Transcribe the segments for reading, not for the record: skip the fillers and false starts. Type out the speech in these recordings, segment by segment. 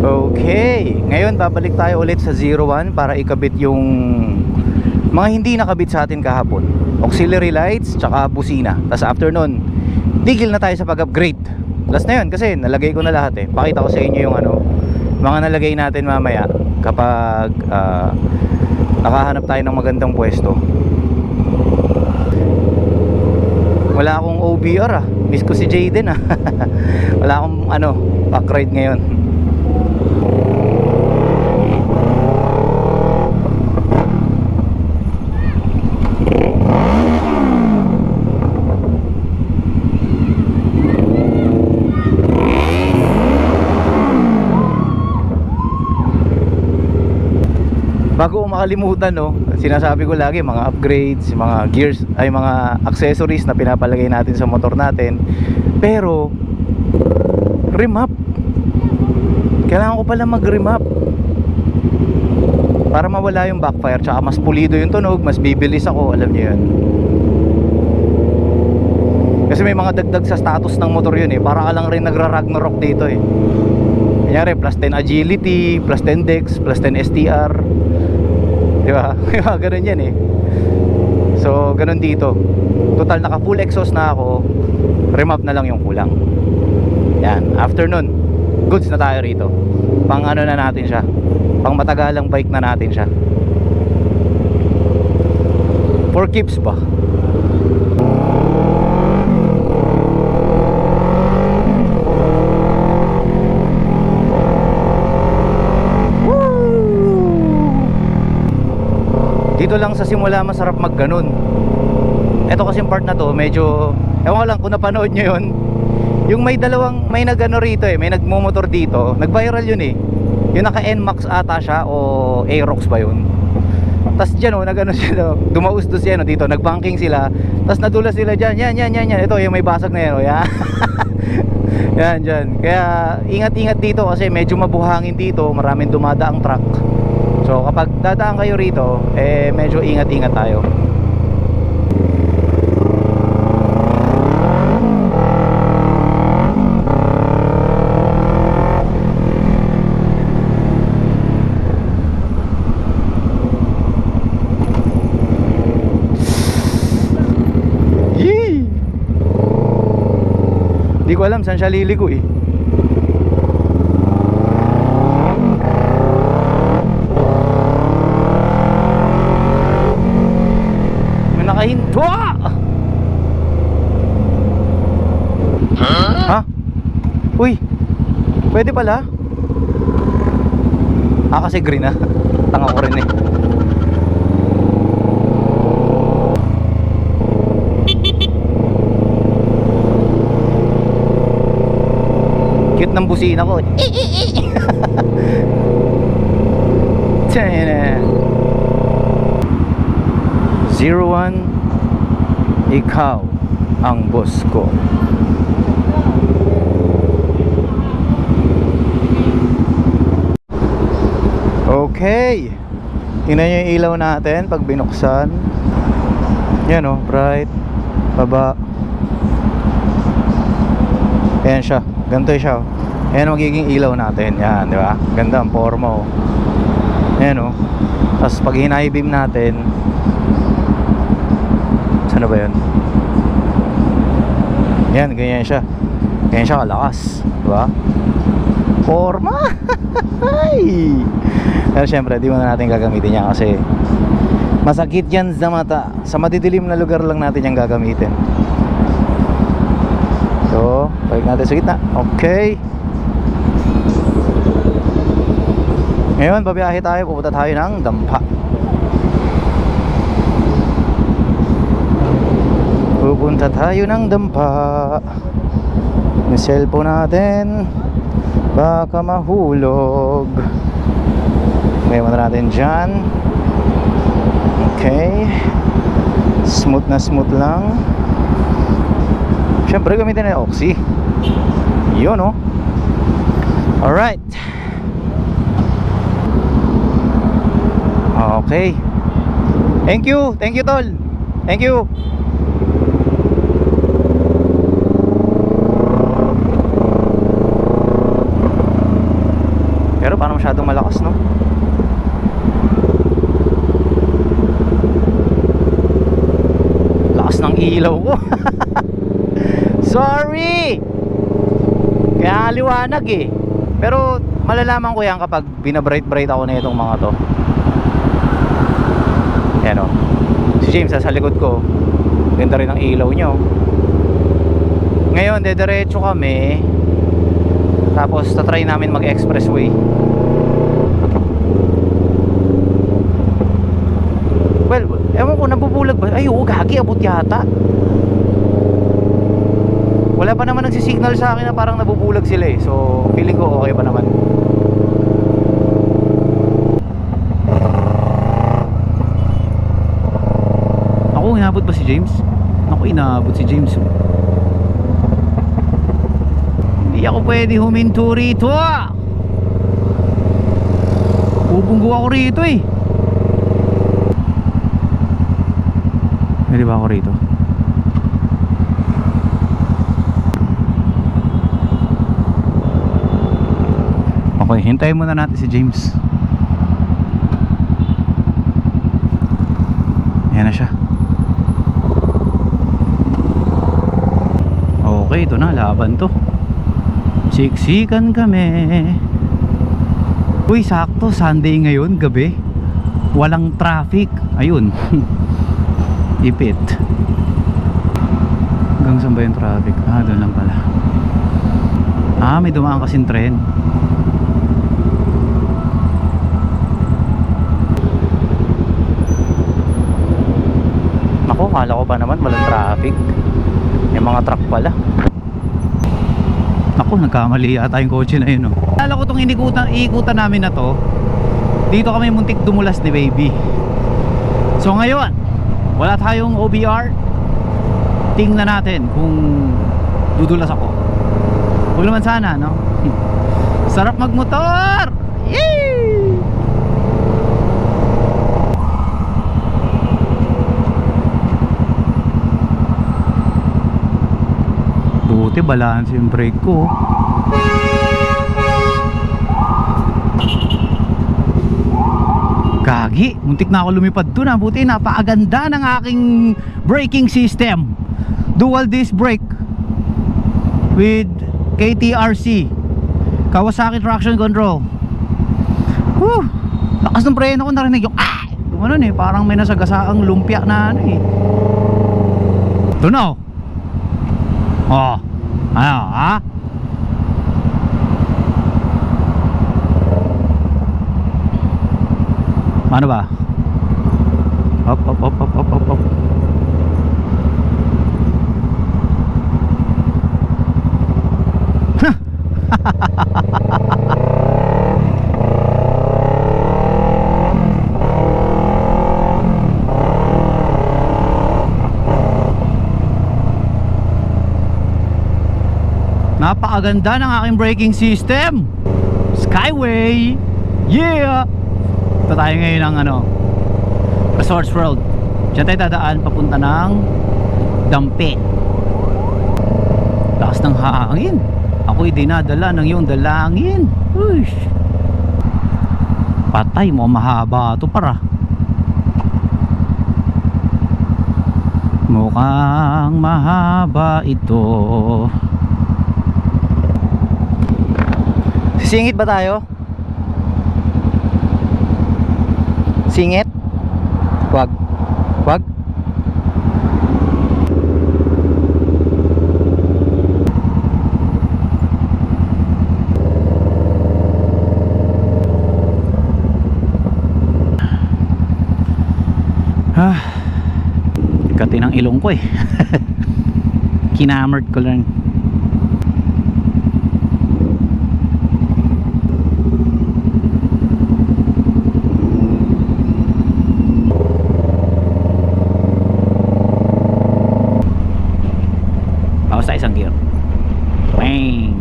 Okay, ngayon babalik tayo ulit sa 01 para ikabit yung mga hindi nakabit sa atin kahapon. Auxiliary lights, tsaka busina. Tapos after nun, tigil na tayo sa pag-upgrade. Last na yun kasi nalagay ko na lahat eh. Pakita ko sa inyo yung mga nalagay natin mamaya kapag nakahanap tayo ng magandang pwesto. Wala akong OBR ah. Miss ko si Jayden ah. Wala akong pack ride ngayon. Bago ko makalimutan sinasabi ko lagi mga upgrades, mga gears, ay mga accessories na pinapalagay natin sa motor natin. Pero remap, kailangan ko pala mag-remap para mawala yung backfire, tsaka mas pulido yung tunog, mas bibilis ako, alam niyo yun. Kasi may mga dagdag sa status ng motor yun eh. Para ka lang rin nagra-Ragnarok dito eh. Kanyari plus 10 agility, plus 10 dex, plus 10 STR, diba? Ganun yan eh. So ganun dito. Total naka full exhaust na ako, remap na lang yung kulang. Yan, after nun goods na tayo rito. Pang na natin siya, pang matagalang bike na natin siya. For keeps ba? Dito lang sa simula masarap magganon. Ito kasing part na to medyo, ewan ko lang kung napanood nyo yun, yung may nagano rito eh, may nagmumotor dito, nag-viral yun eh, yung naka NMAX ata siya o Aerox ba yun. Tas dyan nagano sila, dumaustos yan dito, nagbanking sila, tas nadula sila dyan, yan, ito yung may basag na yan yan. Yan dyan, kaya ingat-ingat dito kasi medyo mabuhangin dito, maraming dumadaang truck. So kapag dadaan kayo rito, medyo ingat-ingat tayo. Yee! Di ko alam saan siya liliko eh. Hintwa! Ha? Uy, pwede pala. Kasi green na. Tanga ko rin eh. Cute ng busina ko. 01, ikaw ang boss ko. Okay, tingnan nyo yung ilaw natin pag binuksan. Yan bright, baba. Ayan siya, ganito siya Ayan magiging ilaw natin. Yan, di ba? Ganda ang forma Ayan tapos pag hina-high beam natin, ano ba yun? Yan, ganyan siya kalakas, diba? Forma. Pero syempre di mo na natin gagamitin yan kasi masakit yan sa mata. Sa madidilim na lugar lang natin yan gagamitin. So, balik natin sa gitna. Okay, ngayon babiyahe tayo, pupunta tayo ng Dampa. Pupunta tayo ng Dampa. Yung cellphone natin baka mahulog. Ngayon muna natin dyan. Okay, smooth na smooth lang. Siyempre gamitin na yung oxy. Yun alright. Okay, thank you tol. Thank you. Pero parang masyadong malakas, no? Lakas ng ilaw ko. Sorry! Kaya liwanag eh. Pero malalaman ko yan kapag binabright-bright ako na itong mga to. Yan o. Si James sa likod ko. Ganda rin ang ilaw nyo. Ngayon, dediretso kami. Tapos tatry namin mag-expressway. Well, ewan ko, nabubulag ba? Ay, oo, gagi, abot yata. Wala pa naman nagsisignal sa akin na parang nabubulag sila eh. So, feeling ko okay pa naman. Ako, inabot ba si James? Ako, inabot si James. Hindi ako pwede huminto rito. Bubunggo ako rito eh. Pwede ba ako rito? Okay, hintayin muna natin si James. Ayan na siya. Okay, ito na, laban to. Siksikan kami. Uy, sakto, Sunday ngayon, gabi. Walang traffic. Ayun. Ipit. Hanggang saan ba yung traffic? Ah, doon lang pala. Ah, may dumaan kasing tren. Ako, kala ko pa naman walang traffic. Yung mga truck pala. Ako, nagkamali yata yung kotse na yun, oh. Kala ko itong iikutan namin na to. Dito kami muntik dumulas ni baby. So ngayon, wala tayong OBR. Tingnan natin kung dudulas ako. Huwag naman sana, no? Sarap magmotor! Yee! Buti balance yung brake ko. Gagi, muntik na ako lumipad dun. Buti napakaganda ng aking braking system. Dual disc brake with KTRC, Kawasaki traction control. Woo! Lakas ng preno ko, narinig yung ano eh, parang may nasagasaang lumpia na ano eh. Ito na oh. Oh, ano ha? Ano ba? Hop, hop, hop, hop, hop, hop, hop. Napakaganda ng aking braking system. Skyway. Yeah. Ito tayo ngayon ng ano, Resorts World. Diyan tayo dadaan papunta ng Dampi. Lakas ng hangin. Ako'y dinadala ng iyong dalangin. Uy. Patay mo, mahaba ito para. Mukhang mahaba ito. Singit ba tayo? Singit? Wag. Wag. Kati ng ilong ko eh. Kinamert ko lang. Bawas sa isang gear. Bang.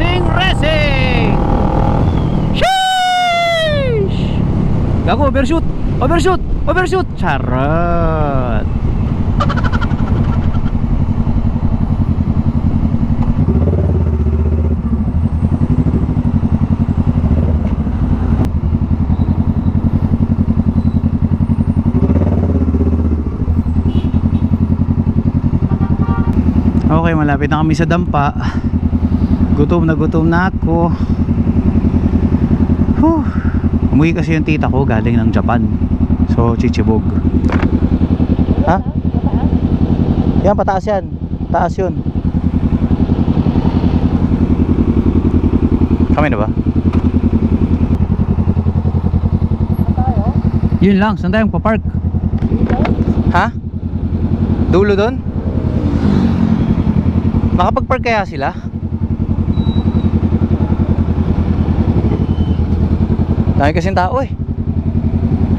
Racing! Racing! Sheesh! Gago, overshoot! Overshoot! Overshoot! Charot! Okay, malapit na kami sa dampa. Gutom na ako. Whew. Umuwi kasi yung tita ko galing ng Japan. So, chichibog. Ha? Yan, pataas yan. Taas yun. Kami na ba? Yun lang, saan tayong papark? Ha? Dulo doon? Makapag-park kaya sila? Dami kasing tao eh.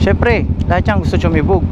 Siyempre, lahat yan gusto chumibog.